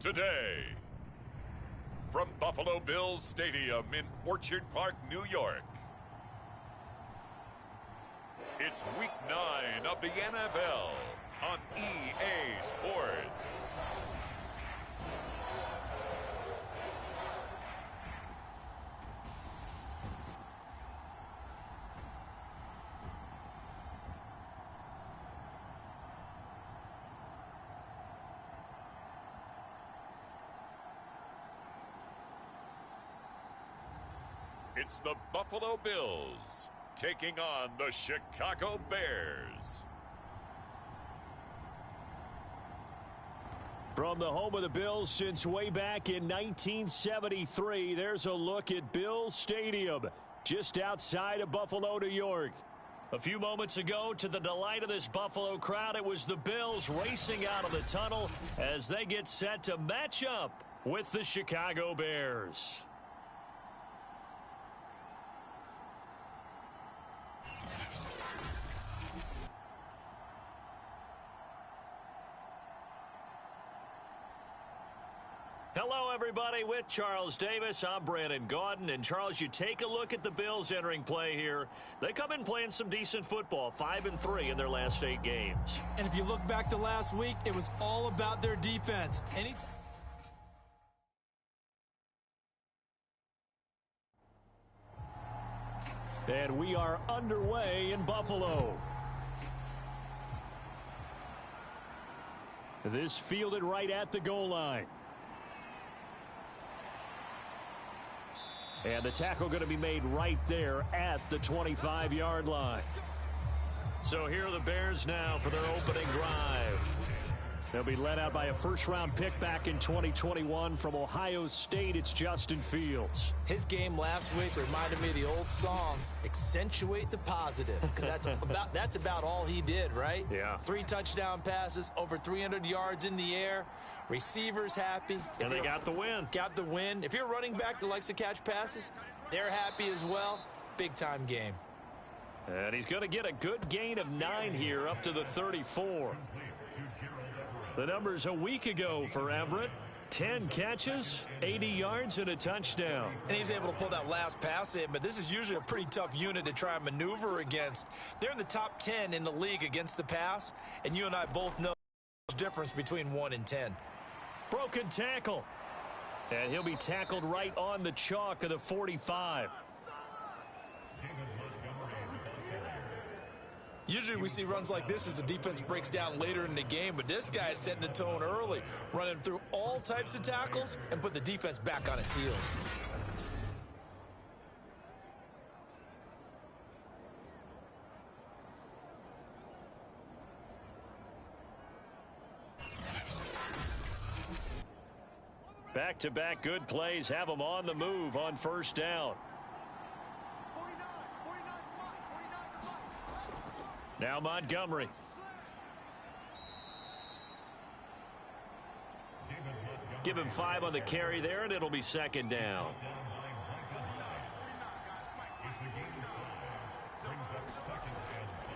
today. From Buffalo Bills Stadium in Orchard Park, New York. It's Week 9 of the NFL on EA Sports. It's the Buffalo Bills taking on the Chicago Bears. From the home of the Bills since way back in 1973, there's a look at Bills Stadium, just outside of Buffalo, New York. A few moments ago, to the delight of this Buffalo crowd, it was the Bills racing out of the tunnel as they get set to match up with the Chicago Bears. Hello, everybody. With Charles Davis, I'm Brandon Gaudin. And, Charles, you take a look at the Bills entering play here. They come in playing some decent football, 5-3 in their last 8 games. And if you look back to last week, it was all about their defense. And we are underway in Buffalo. This fielded right at the goal line. And the tackle going to be made right there at the 25-yard line. So here are the Bears now for their opening drive. They'll be led out by a first-round pick back in 2021 from Ohio State. It's Justin Fields. His game last week reminded me of the old song, Accentuate the Positive, because that's about all he did, right? Yeah. 3 touchdown passes, over 300 yards in the air. Receivers happy. And they got the win. Got the win. If you're a running back that likes to catch passes, they're happy as well. Big-time game. And he's going to get a good gain of 9 here up to the 34. The numbers a week ago for Everett. 10 catches, 80 yards, and a touchdown. And he's able to pull that last pass in, but this is usually a pretty tough unit to try and maneuver against. They're in the top 10 in the league against the pass, and you and I both know the difference between 1 and 10. Broken tackle. And he'll be tackled right on the chalk of the 45. Usually we see runs like this as the defense breaks down later in the game, but this guy is setting the tone early, running through all types of tackles and put the defense back on its heels. Back-to-back good plays have them on the move on first down. Now Montgomery. Give him 5 on the carry there, and it'll be second down.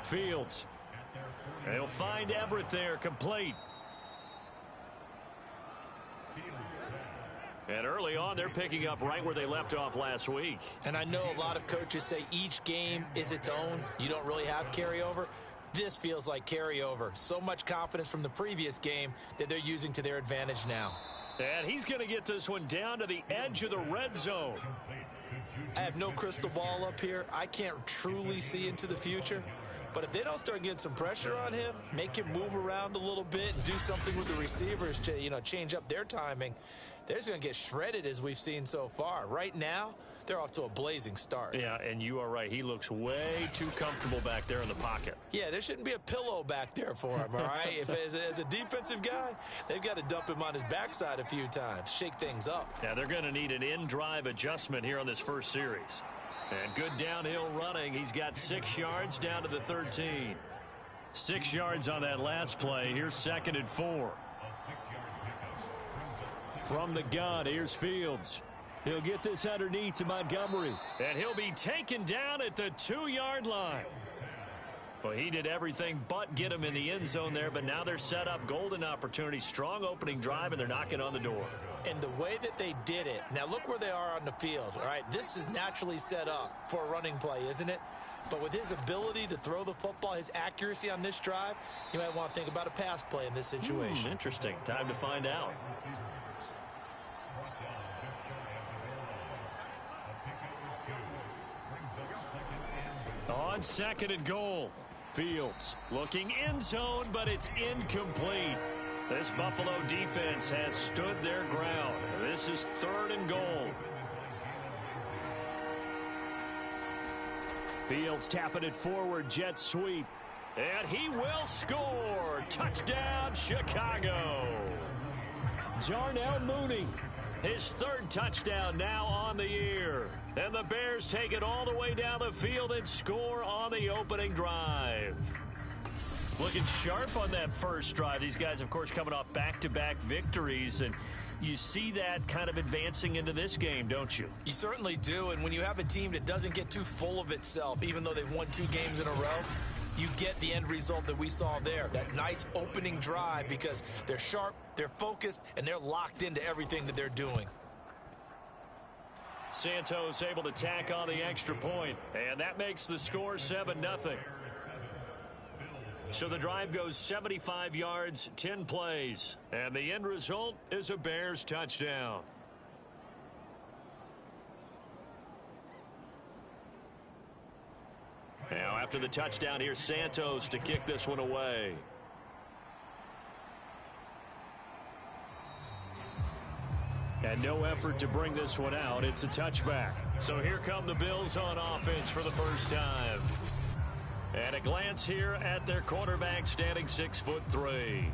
Fields. They'll find Everett there, complete. And early on, they're picking up right where they left off last week. And I know a lot of coaches say each game is its own. You don't really have carryover. This feels like carryover. So much confidence from the previous game that they're using to their advantage now. And he's going to get this one down to the edge of the red zone. I have no crystal ball up here. I can't truly see into the future. But if they don't start getting some pressure on him, make him move around a little bit and do something with the receivers to, change up their timing, they're just going to get shredded as we've seen so far. Right now, they're off to a blazing start. Yeah, and you are right. He looks way too comfortable back there in the pocket. Yeah, there shouldn't be a pillow back there for him, all right? If as a defensive guy, they've got to dump him on his backside a few times, shake things up. Yeah, they're going to need an in-drive adjustment here on this first series. And good downhill running. He's got 6 yards down to the 13. 6 yards on that last play. Here's 2nd and 4. From the gun, here's Fields. He'll get this underneath to Montgomery. And he'll be taken down at the 2-yard line. Well, he did everything but get him in the end zone there, but now they're set up. Golden opportunity, strong opening drive, and they're knocking on the door. And the way that they did it, now look where they are on the field. All right, this is naturally set up for a running play, isn't it? But with his ability to throw the football, his accuracy on this drive, you might want to think about a pass play in this situation. Interesting. Time to find out. On 2nd and goal. Fields looking end zone, but it's incomplete. This Buffalo defense has stood their ground. This is 3rd and goal. Fields tapping it forward, jet sweep. And he will score. Touchdown, Chicago. Darnell Mooney, his 3rd touchdown now on the year. And the Bears take it all the way down the field and score on the opening drive. Looking sharp on that first drive. These guys, of course, coming off back-to-back victories. And you see that kind of advancing into this game, don't you? You certainly do. And when you have a team that doesn't get too full of itself, even though they've won 2 games in a row, you get the end result that we saw there. That nice opening drive because they're sharp, they're focused, and they're locked into everything that they're doing. Santos able to tack on the extra point, and that makes the score 7-0. So the drive goes 75 yards, 10 plays, and the end result is a Bears touchdown. Now after the touchdown, here's Santos to kick this one away. And no effort to bring this one out. It's a touchback. So here come the Bills on offense for the first time. And a glance here at their quarterback standing 6'3".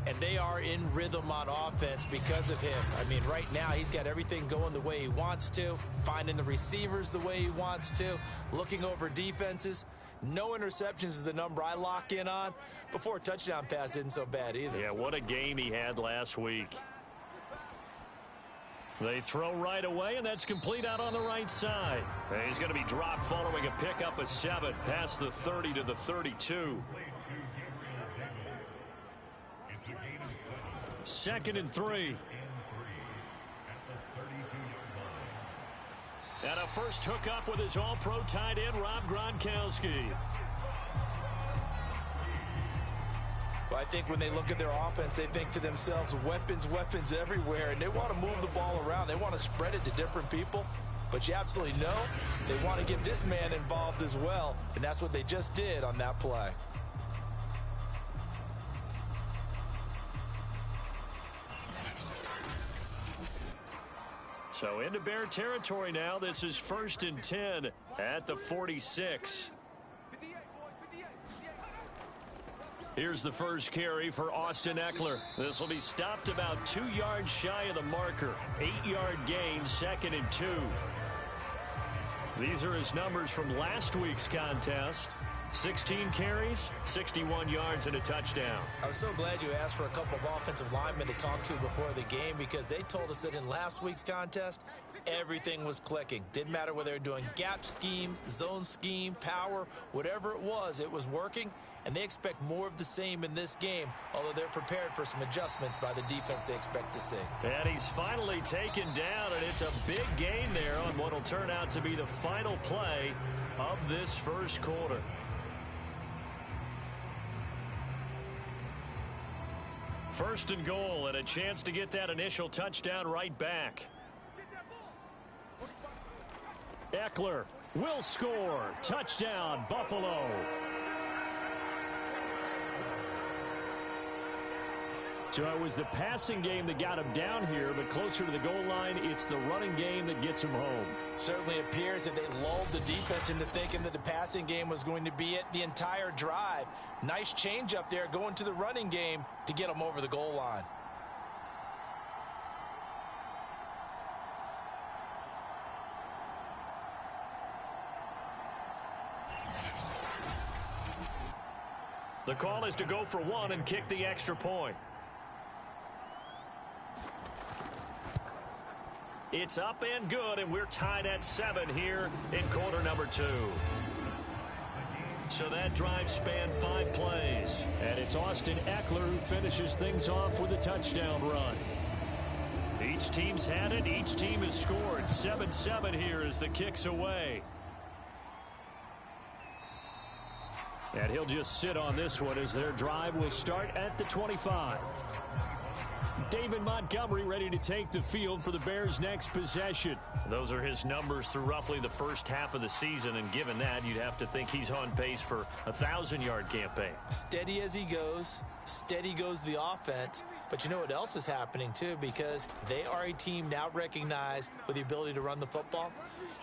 And they are in rhythm on offense because of him. I mean, right now he's got everything going the way he wants to, finding the receivers the way he wants to, looking over defenses. No interceptions is the number I lock in on. Before a touchdown pass isn't so bad either. Yeah, what a game he had last week. They throw right away, and that's complete out on the right side. And he's going to be dropped following a pickup of 7 past the 30 to the 32. 2nd and 3. And a first hookup with his all-pro tight end, Rob Gronkowski. Well, I think when they look at their offense, they think to themselves, weapons, weapons everywhere, and they want to move the ball around. They want to spread it to different people, but you absolutely know they want to get this man involved as well, and that's what they just did on that play. So into Bear territory now. This is 1st and 10 at the 46. Here's the first carry for Austin Eckler. This will be stopped about 2 yards shy of the marker. 8-yard gain, 2nd and 2. These are his numbers from last week's contest. 16 carries, 61 yards, and a touchdown. I was so glad you asked for a couple of offensive linemen to talk to before the game because they told us that in last week's contest, everything was clicking. Didn't matter whether they were doing gap scheme, zone scheme, power, whatever it was working. And they expect more of the same in this game, although they're prepared for some adjustments by the defense they expect to see. And he's finally taken down, and it's a big gain there on what will turn out to be the final play of this first quarter. First and goal, and a chance to get that initial touchdown right back. Eckler will score. Touchdown, Buffalo. So it was the passing game that got him down here, but closer to the goal line, it's the running game that gets him home. Certainly appears that they lulled the defense into thinking that the passing game was going to be it the entire drive. Nice change up there going to the running game to get them over the goal line. The call is to go for 1 and kick the extra point. It's up and good, and we're tied at 7 here in quarter number 2. So that drive spanned 5 plays. And it's Austin Eckler who finishes things off with a touchdown run. Each team's had it. Each team has scored. 7-7 here as the kick's away. And he'll just sit on this one as their drive will start at the 25. David Montgomery ready to take the field for the Bears' next possession. Those are his numbers through roughly the first half of the season, and given that, you'd have to think he's on pace for a 1,000-yard campaign. Steady as he goes. Steady goes the offense. But you know what else is happening, too? Because they are a team now recognized with the ability to run the football.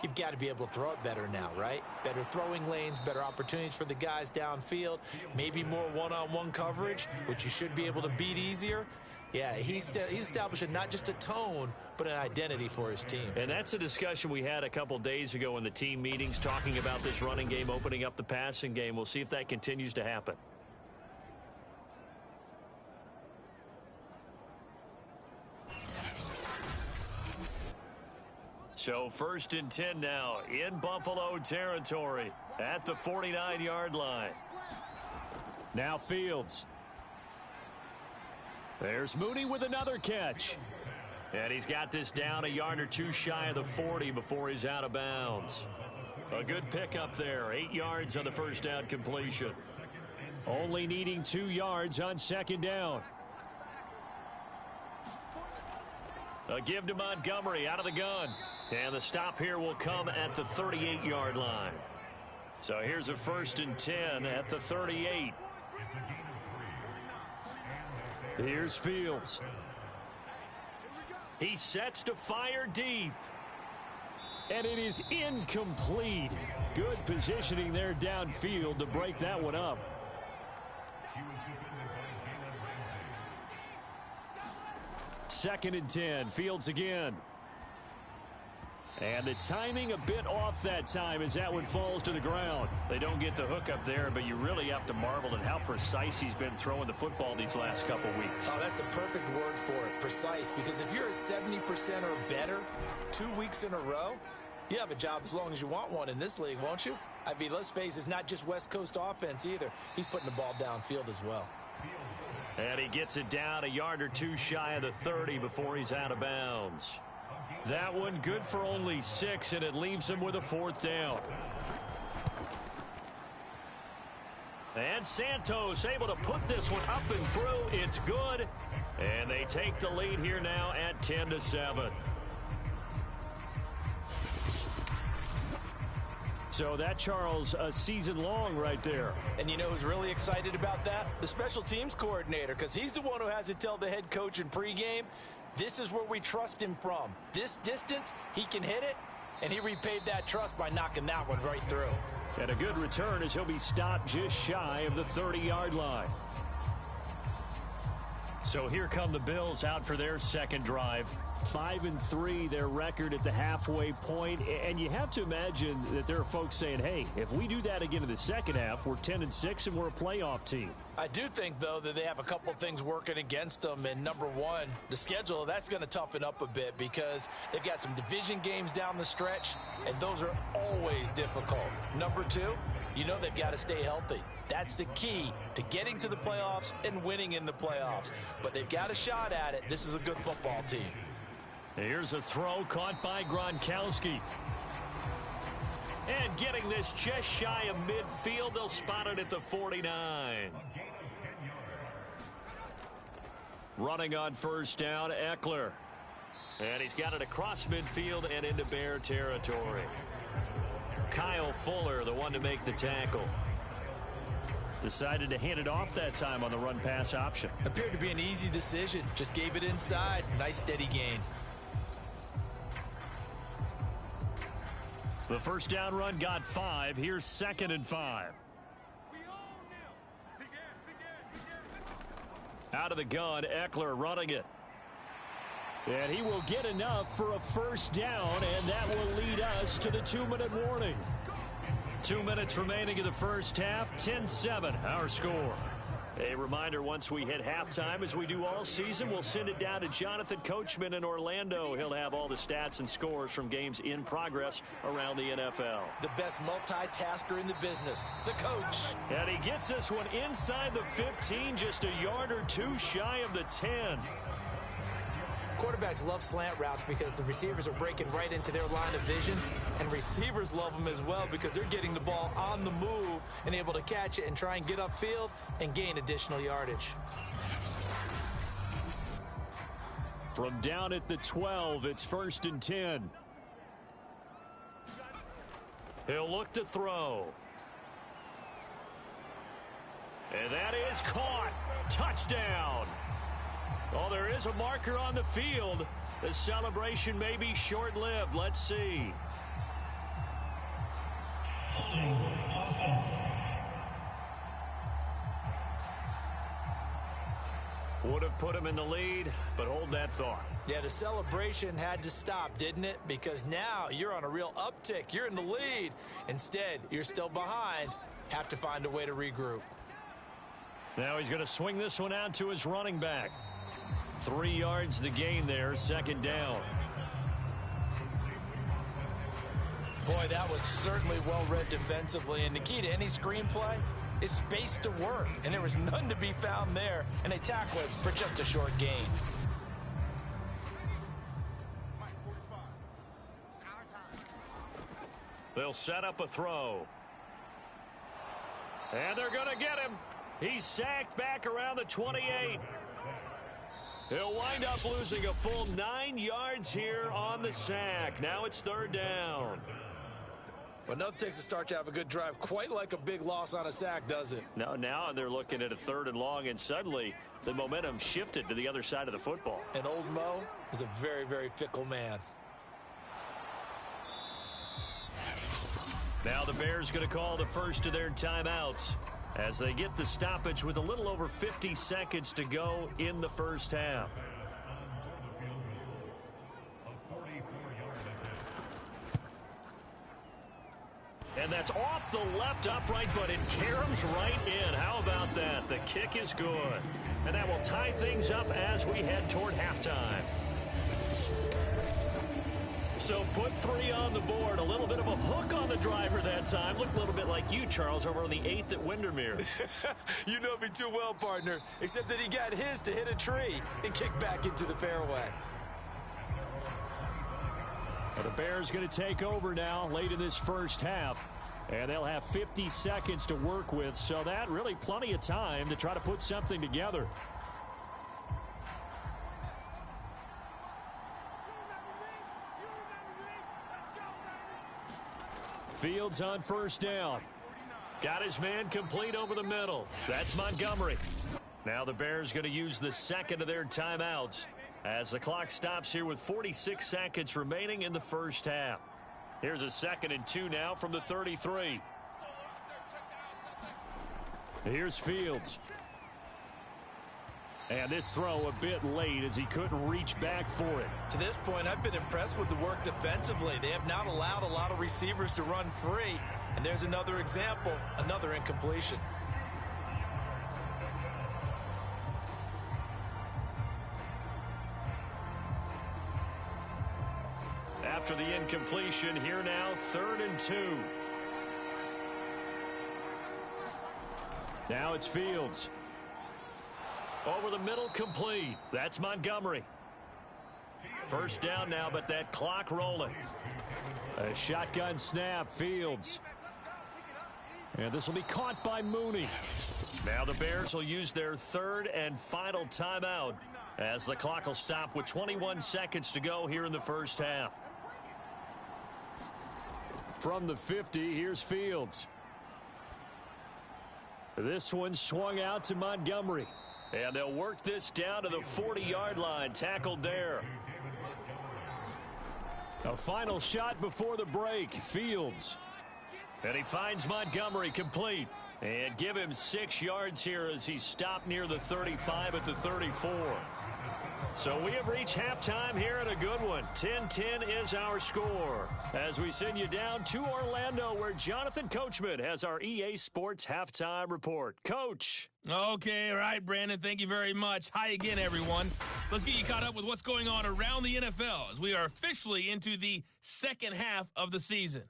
You've got to be able to throw it better now, right? Better throwing lanes, better opportunities for the guys downfield, maybe more one-on-one coverage, which you should be able to beat easier. Yeah, he's establishing not just a tone, but an identity for his team. And that's a discussion we had a couple days ago in the team meetings, talking about this running game, opening up the passing game. We'll see if that continues to happen. So 1st and 10 now in Buffalo territory at the 49-yard line. Now Fields. There's Mooney with another catch. And he's got this down a yard or two shy of the 40 before he's out of bounds. A good pickup there. 8 yards on the first down completion. Only needing 2 yards on 2nd down. A give to Montgomery out of the gun. And the stop here will come at the 38-yard line. So here's a 1st and 10 at the 38. Here's Fields. He sets to fire deep. And it is incomplete. Good positioning there downfield to break that one up. Second and 10. Fields again. And the timing a bit off that time as that one falls to the ground. They don't get the hook up there, but you really have to marvel at how precise he's been throwing the football these last couple weeks. Oh, that's a perfect word for it, precise, because if you're at 70% or better 2 weeks in a row, you have a job as long as you want one in this league, won't you? I mean, let's face it, it's not just West Coast offense either. He's putting the ball downfield as well. And he gets it down a yard or two shy of the 30 before he's out of bounds. That one good for only 6, and it leaves him with a 4th down. And Santos able to put this one up and through. It's good. And they take the lead here now at 10-7. So that, Charles, a season long right there. And you know who's really excited about that? The special teams coordinator, because he's the one who has to tell the head coach in pregame, this is where we trust him from. This distance, he can hit it, and he repaid that trust by knocking that one right through. And a good return as he'll be stopped just shy of the 30-yard line. So here come the Bills out for their second drive. 5-3 their record at the halfway point, and you have to imagine that there are folks saying, hey, if we do that again in the second half, we're 10-6 and we're a playoff team. I do think, though, that they have a couple things working against them, and number one, the schedule, that's going to toughen up a bit because they've got some division games down the stretch, and those are always difficult. Number two, you know they've got to stay healthy. That's the key to getting to the playoffs and winning in the playoffs. But they've got a shot at it. This is a good football team. Here's a throw caught by Gronkowski. And getting this just shy of midfield, they'll spot it at the 49. Running on first down, Eckler. And he's got it across midfield and into Bear territory. Kyle Fuller, the one to make the tackle. Decided to hand it off that time on the run-pass option. Appeared to be an easy decision. Just gave it inside. Nice steady gain. The first down run got 5. Here's 2nd and 5. Out of the gun, Eckler running it. And he will get enough for a first down, and that will lead us to the 2-minute warning. 2 minutes remaining in the first half, 10-7 our score. A reminder, once we hit halftime, as we do all season, we'll send it down to Jonathan Coachman in Orlando. He'll have all the stats and scores from games in progress around the NFL. The best multitasker in the business, the coach. And he gets this one inside the 15, just a yard or two shy of the 10. Quarterbacks love slant routes because the receivers are breaking right into their line of vision, and receivers love them as well because they're getting the ball on the move and able to catch it and try and get upfield and gain additional yardage. From down at the 12, it's 1st and 10. He'll look to throw. And that is caught. Touchdown. Oh, there is a marker on the field. The celebration may be short-lived. Let's see. Would have put him in the lead, but hold that thought. Yeah, the celebration had to stop, didn't it? Because now you're on a real uptick. You're in the lead. Instead, you're still behind. Have to find a way to regroup. Now he's going to swing this one out to his running back. 3 yards the gain there, 2nd down. Boy, that was certainly well read defensively. And the key to any screenplay is space to work. And there was none to be found there. And they tackle it for just a short gain. They'll set up a throw. And they're going to get him. He's sacked back around the 28. He'll wind up losing a full 9 yards here on the sack. Now it's 3rd down. Well, nothing takes a start to have a good drive quite like a big loss on a sack, does it? No, now they're looking at a 3rd and long, and suddenly the momentum shifted to the other side of the football. And old Mo is a very, very fickle man. Now the Bears going to call the first of their timeouts as they get the stoppage with a little over 50 seconds to go in the first half. And that's off the left upright, but it caroms right in. How about that? The kick is good. And that will tie things up as we head toward halftime. So put 3 on the board. A little bit of a hook on the driver that time. Looked a little bit like you, Charles, over on the 8th at Windermere. You know me too well, partner. Except that he got his to hit a tree and kick back into the fairway. Well, the Bears going to take over now late in this first half. And they'll have 50 seconds to work with. So that really plenty of time to try to put something together. Fields on 1st down. Got his man complete over the middle. That's Montgomery. Now the Bears going to use the 2nd of their timeouts as the clock stops here with 46 seconds remaining in the first half. Here's a 2nd and 2 now from the 33. Here's Fields. And this throw a bit late as he couldn't reach back for it. To this point, I've been impressed with the work defensively. They have not allowed a lot of receivers to run free. And there's another example, another incompletion. After the incompletion, here now, 3rd and 2. Now it's Fields. Over the middle, complete. That's Montgomery. 1st down now, but that clock rolling. A shotgun snap, Fields. And this will be caught by Mooney. Now the Bears will use their 3rd and final timeout as the clock will stop with 21 seconds to go here in the first half. From the 50, here's Fields. This one swung out to Montgomery. And they'll work this down to the 40-yard line. Tackled there. A final shot before the break. Fields. And he finds Montgomery complete. And give him 6 yards here as he stopped near the 35 at the 34. So we have reached halftime here at a good one. 10-10 is our score. As we send you down to Orlando, where Jonathan Coachman has our EA Sports halftime report. Coach. Okay, all right, Brandon, thank you very much. Hi again, everyone. Let's get you caught up with what's going on around the NFL as we are officially into the second half of the season.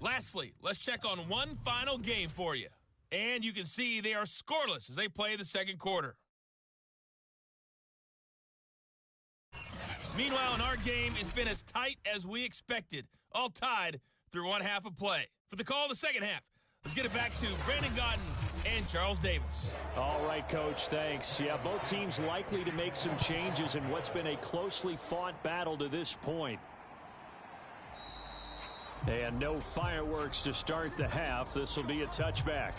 Lastly, let's check on one final game for you. And you can see they are scoreless as they play the second quarter. Meanwhile, in our game, it's been as tight as we expected, all tied through one half of play. For the call of the second half, let's get it back to Brandon Gaudin and Charles Davis. All right, Coach, thanks. Yeah, both teams likely to make some changes in what's been a closely fought battle to this point. And no fireworks to start the half. This will be a touchback.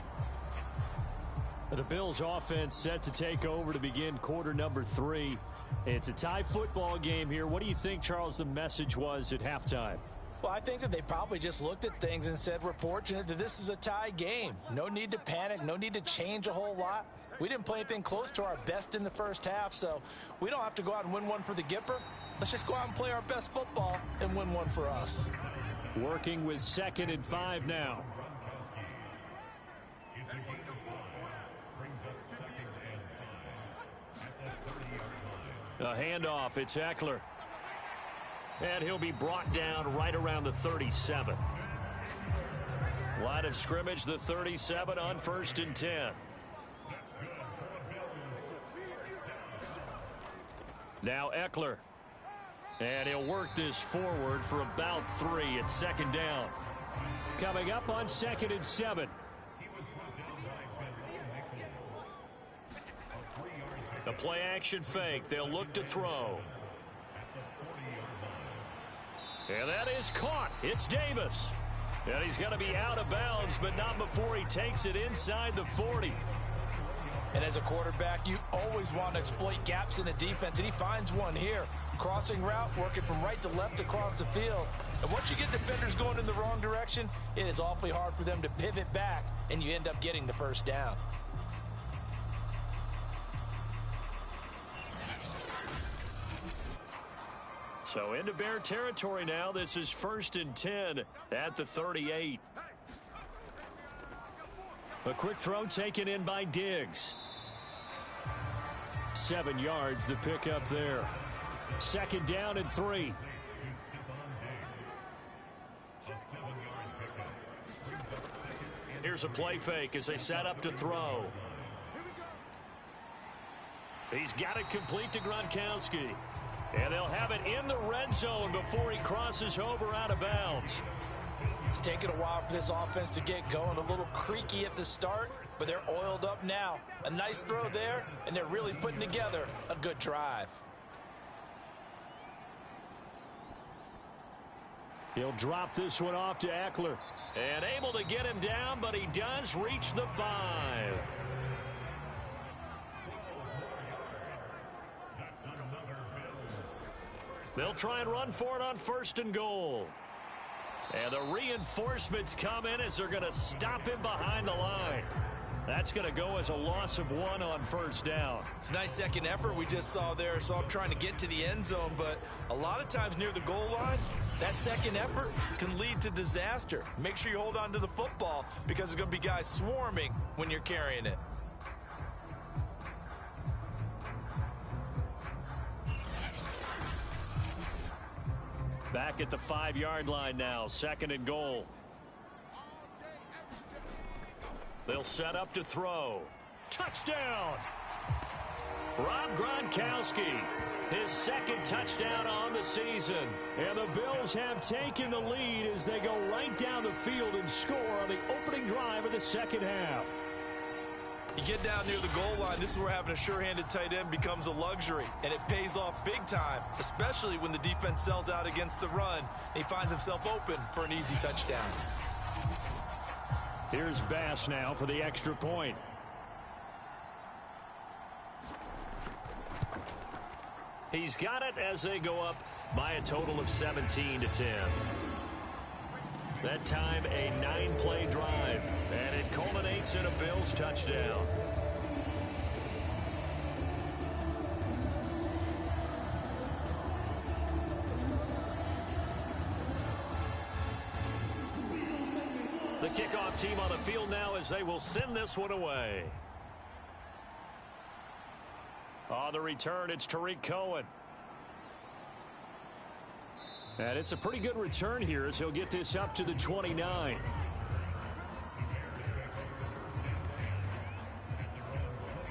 The Bills offense set to take over to begin quarter number 3. It's a tie football game here. What do you think, Charles, the message was at halftime? Well, I think that they probably just looked at things and said, we're fortunate that this is a tie game. No need to panic. No need to change a whole lot. We didn't play anything close to our best in the first half, so we don't have to go out and win one for the Gipper. Let's just go out and play our best football and win one for us. Working with 2nd and 5 now. A handoff, it's Eckler. And he'll be brought down right around the 37. Line of scrimmage, the 37 on 1st and 10. Now Eckler. And he'll work this forward for about 3 at 2nd down. Coming up on 2nd and 7. The play action fake. They'll look to throw. And that is caught. It's Davis. And he's going to be out of bounds, but not before he takes it inside the 40. And as a quarterback, you always want to exploit gaps in the defense, and he finds one here. Crossing route, working from right to left across the field. And once you get defenders going in the wrong direction, it is awfully hard for them to pivot back, and you end up getting the first down. So into Bear territory now. This is 1st and 10 at the 38. A quick throw taken in by Diggs. 7 yards, the pickup there. 2nd down and 3. Here's a play fake as they set up to throw. He's got it complete to Gronkowski. And they'll have it in the red zone before he crosses over out of bounds. It's taken a while for this offense to get going. A little creaky at the start, but they're oiled up now. A nice throw there, and they're really putting together a good drive. He'll drop this one off to Eckler. And able to get him down, but he does reach the 5. They'll try and run for it on 1st and goal. And the reinforcements come in as they're going to stop him behind the line. That's going to go as a loss of 1 on 1st down. It's a nice second effort we just saw there. So I'm trying to get to the end zone, but a lot of times near the goal line, that second effort can lead to disaster. Make sure you hold on to the football because there's going to be guys swarming when you're carrying it. Back at the 5-yard line now, 2nd and goal. They'll set up to throw. Touchdown! Rob Gronkowski, his 2nd touchdown on the season. And the Bills have taken the lead as they go right down the field and score on the opening drive of the second half. You get down near the goal line, this is where having a sure-handed tight end becomes a luxury, and it pays off big time, especially when the defense sells out against the run. He finds himself open for an easy touchdown. Here's Bass now for the extra point. He's got it as they go up by a total of 17-10. That time, a 9-play drive, and it culminates in a Bills touchdown. The kickoff team on the field now as they will send this one away. On the return, it's Tariq Cohen. And it's a pretty good return here as he'll get this up to the 29.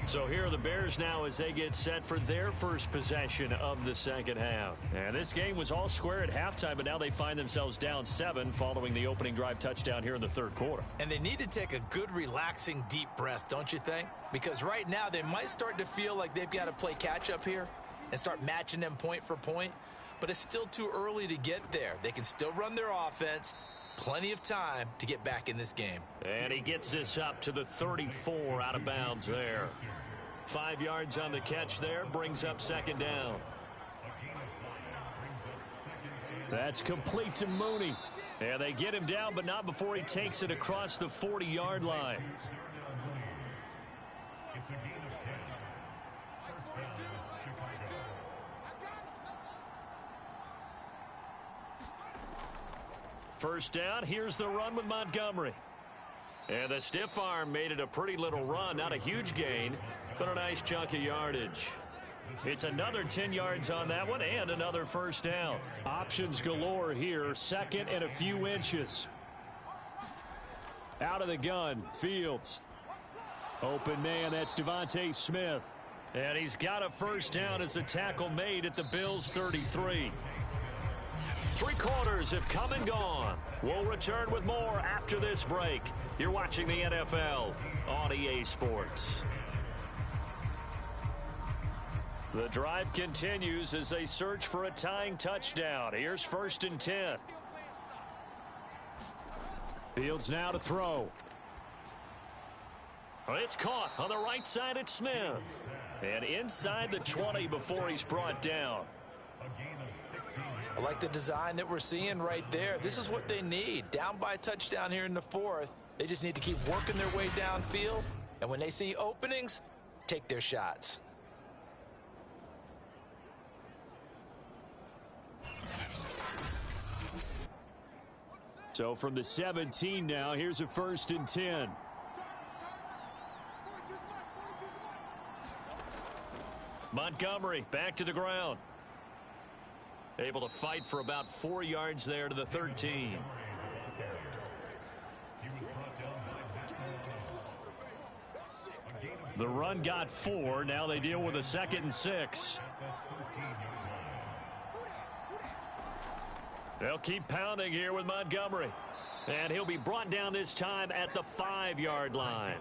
So here are the Bears now as they get set for their first possession of the second half. And this game was all square at halftime, but now they find themselves down 7 following the opening drive touchdown here in the third quarter. And they need to take a good, relaxing, deep breath, don't you think? Because right now they might start to feel like they've got to play catch-up here and start matching them point for point. But it's still too early to get there. They can still run their offense. Plenty of time to get back in this game. And he gets this up to the 34 out of bounds there. 5 yards on the catch there, brings up second down. That's complete to Mooney. And they get him down, but not before he takes it across the 40-yard line. First down, here's the run with Montgomery. And the stiff arm made it a pretty little run. Not a huge gain, but a nice chunk of yardage. It's another 10 yards on that one and another first down. Options galore here. Second and a few inches. Out of the gun, Fields. Open man, that's Devontae Smith. And he's got a first down as the tackle made at the Bills' 33. 3 quarters have come and gone. We'll return with more after this break. You're watching the NFL on EA Sports. The drive continues as they search for a tying touchdown. Here's 1st and 10. Fields now to throw. It's caught on the right side at Smith. And inside the 20 before he's brought down. I like the design that we're seeing right there. This is what they need. Down by a touchdown here in the 4th. They just need to keep working their way downfield. And when they see openings, take their shots. So from the 17 now, here's a 1st and 10. Montgomery back to the ground. Able to fight for about 4 yards there to the 13. The run got 4. Now they deal with a 2nd and 6. They'll keep pounding here with Montgomery. And he'll be brought down this time at the 5-yard line.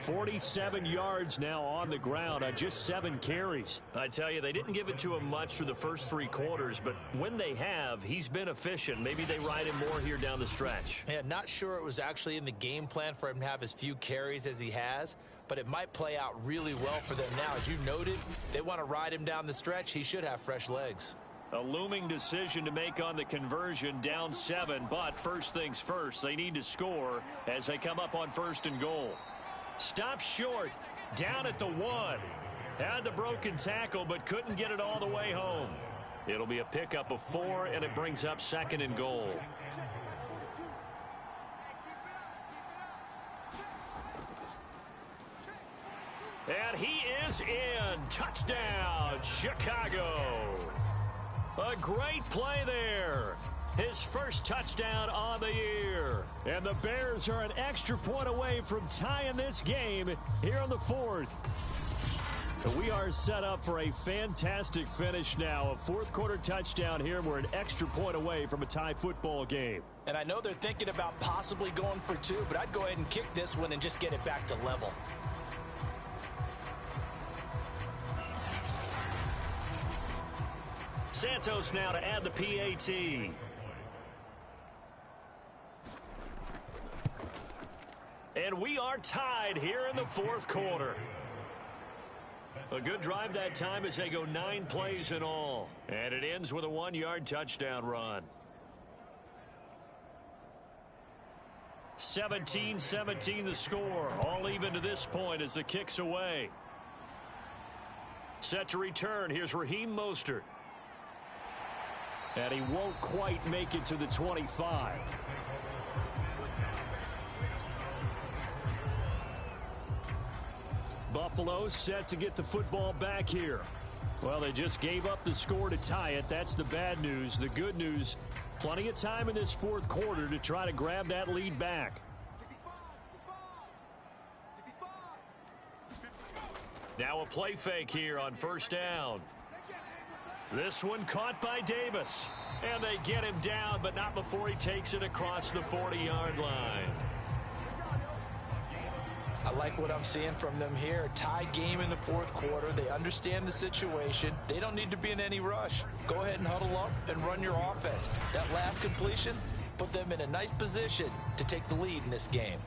47 yards now on the ground on just 7 carries. I tell you, they didn't give it to him much through the first 3 quarters, but when they have, he's been efficient. Maybe they ride him more here down the stretch. Yeah, not sure it was actually in the game plan for him to have as few carries as he has, but it might play out really well for them now. As you noted, they want to ride him down the stretch. He should have fresh legs. A looming decision to make on the conversion, down 7, but first things first, they need to score as they come up on 1st and goal. Stop short, down at the 1. Had the broken tackle, but couldn't get it all the way home. It'll be a pickup of 4, and it brings up 2nd and goal. And he is in. Touchdown, Chicago. A great play there. His first touchdown on the year. And the Bears are an extra point away from tying this game here in the 4th. We are set up for a fantastic finish now. A 4th quarter touchdown here. We're an extra point away from a tie football game. And I know they're thinking about possibly going for 2, but I'd go ahead and kick this one and just get it back to level. Santos now to add the PAT. And we are tied here in the 4th quarter. A good drive that time as they go 9 plays in all. And it ends with a 1-yard touchdown run. 17-17 the score. All even to this point as the kick's away. Set to return. Here's Raheem Mostert. And he won't quite make it to the 25. Buffalo set to get the football back here. Well, they just gave up the score to tie it. That's the bad news. The good news, plenty of time in this fourth quarter to try to grab that lead back. Now a play fake here on first down. This one caught by Davis. And they get him down, but not before he takes it across the 40-yard line. I like what I'm seeing from them here. Tie game in the fourth quarter. They understand the situation. They don't need to be in any rush. Go ahead and huddle up and run your offense. That last completion put them in a nice position to take the lead in this game.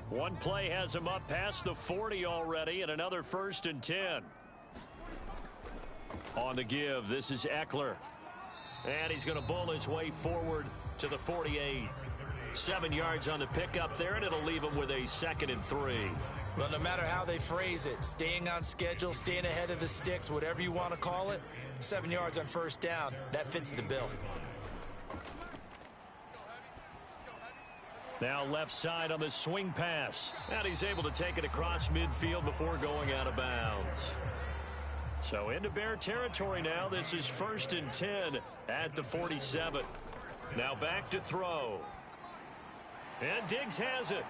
One play has him up past the 40 already, and another 1st and 10. On the give, this is Eckler. And he's going to bull his way forward to the 48. 7 yards on the pickup there, and it'll leave him with a 2nd and 3. Well, no matter how they phrase it, staying on schedule, staying ahead of the sticks, whatever you want to call it, 7 yards on first down, that fits the bill. Now left side on the swing pass. And he's able to take it across midfield before going out of bounds. So into Bear territory now. This is 1st and 10 at the 47. Now back to throw. And Diggs has it.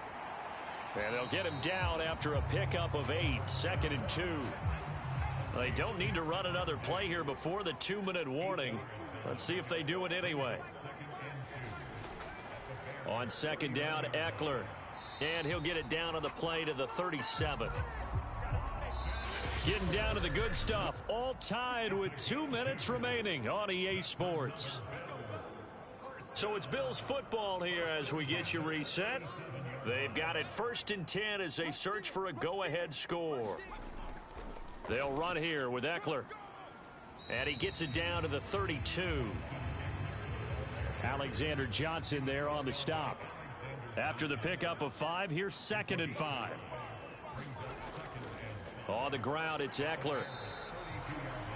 And they'll get him down after a pickup of 8. 2nd and 2. They don't need to run another play here before the 2-minute warning. Let's see if they do it anyway. On 2nd down, Eckler. And he'll get it down on the play to the 37. Getting down to the good stuff. All tied with 2 minutes remaining on EA Sports. So it's Bills football here as we get you reset. They've got it 1st and 10 as they search for a go-ahead score. They'll run here with Eckler. And he gets it down to the 32. Alexander Johnson there on the stop. After the pickup of 5, here's 2nd and 5. On the ground, it's Eckler.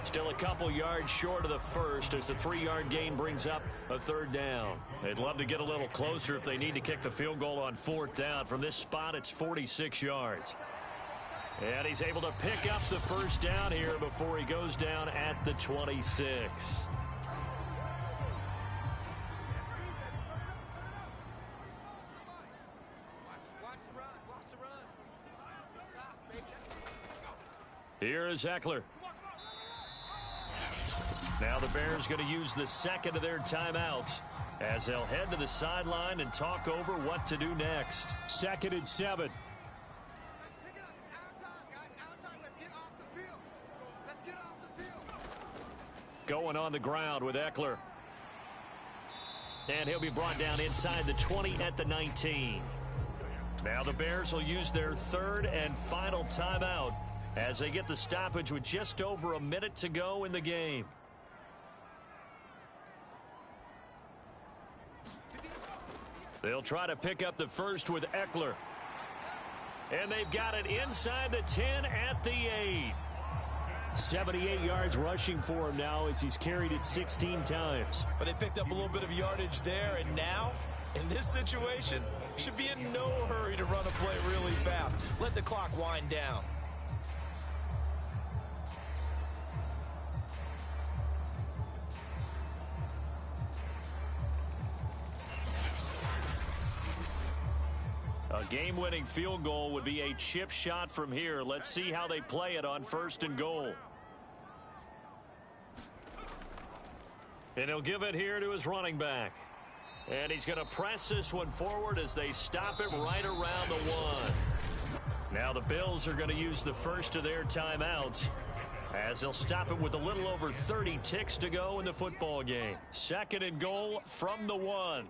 Still a couple yards short of the first as the 3-yard gain brings up a 3rd down. They'd love to get a little closer if they need to kick the field goal on 4th down. From this spot, it's 46 yards. And he's able to pick up the 1st down here before he goes down at the 26. Here is Eckler. Now the Bears going to use the 2nd of their timeouts as they'll head to the sideline and talk over what to do next. 2nd and 7. Going on the ground with Eckler. And he'll be brought down inside the 20 at the 19. Now the Bears will use their 3rd and final timeout as they get the stoppage with just over a minute to go in the game. They'll try to pick up the first with Eckler. And they've got it inside the 10 at the 8. 78 yards rushing for him now as he's carried it 16 times. But they picked up a little bit of yardage there, and now, in this situation, should be in no hurry to run a play really fast. Let the clock wind down. A game-winning field goal would be a chip shot from here. Let's see how they play it on 1st and goal. And he'll give it here to his running back. And he's going to press this one forward as they stop it right around the 1. Now the Bills are going to use the first of their timeouts as they'll stop it with a little over 30 ticks to go in the football game. 2nd and goal from the 1.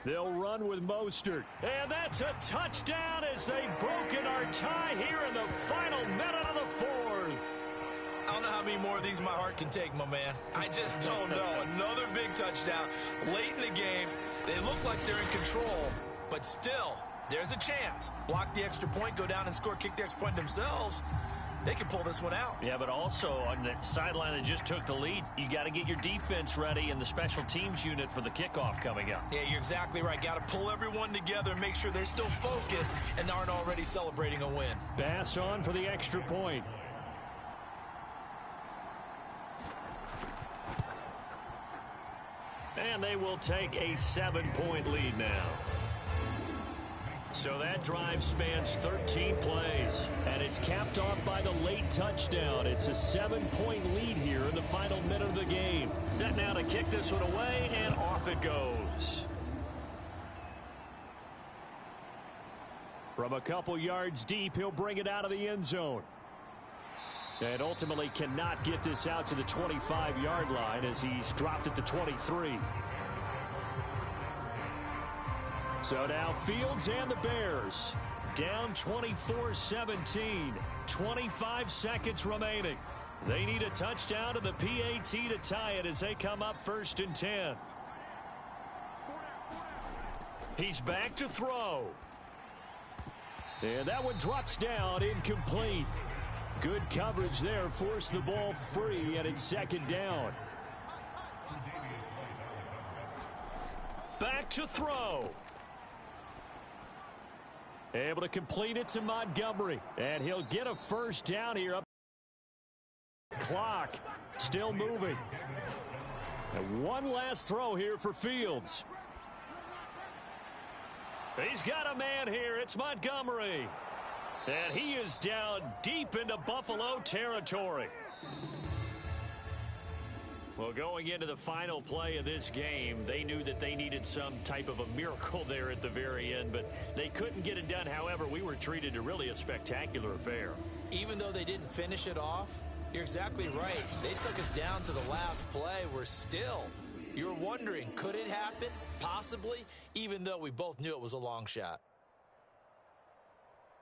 They'll run with Mostert. And that's a touchdown as they've broken our tie here in the final minute of the fourth. I don't know how many more of these my heart can take, my man. I just don't know. Another big touchdown late in the game. They look like they're in control, but still, there's a chance. Block the extra point, go down and score, kick the extra point themselves. They can pull this one out. Yeah, but also on the sideline that just took the lead, you got to get your defense ready and the special teams unit for the kickoff coming up. Yeah, you're exactly right. Got to pull everyone together and make sure they're still focused and aren't already celebrating a win. Pass on for the extra point. And they will take a 7-point lead now. So that drive spans 13 plays, and it's capped off by the late touchdown. It's a 7-point lead here in the final minute of the game. Set now to kick this one away, and off it goes. From a couple yards deep, he'll bring it out of the end zone. And ultimately cannot get this out to the 25-yard line as he's dropped at the 23. So now Fields and the Bears down 24-17. 25 seconds remaining. They need a touchdown to the PAT to tie it as they come up 1st and 10. He's back to throw. And that one drops down, incomplete. Good coverage there, forced the ball free, and it's 2nd down. Back to throw. Able to complete it to Montgomery. And he'll get a 1st down here. Up clock still moving. And one last throw here for Fields. He's got a man here. It's Montgomery. And he is down deep into Buffalo territory. Well, going into the final play of this game, they knew that they needed some type of a miracle there at the very end, but they couldn't get it done. However, we were treated to really a spectacular affair. Even though they didn't finish it off, you're exactly right. They took us down to the last play. You're wondering, could it happen? Possibly, even though we both knew it was a long shot.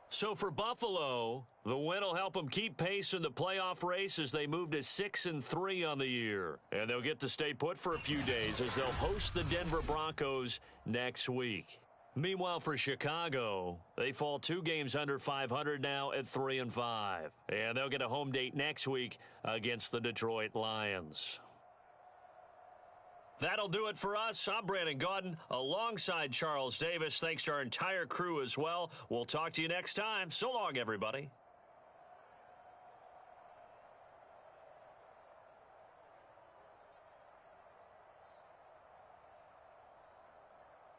So for Buffalo, the win will help them keep pace in the playoff race as they move to 6-3 on the year. And they'll get to stay put for a few days as they'll host the Denver Broncos next week. Meanwhile, for Chicago, they fall 2 games under 500 now at 3-5. And they'll get a home date next week against the Detroit Lions. That'll do it for us. I'm Brandon Gaudin alongside Charles Davis. Thanks to our entire crew as well. We'll talk to you next time. So long, everybody.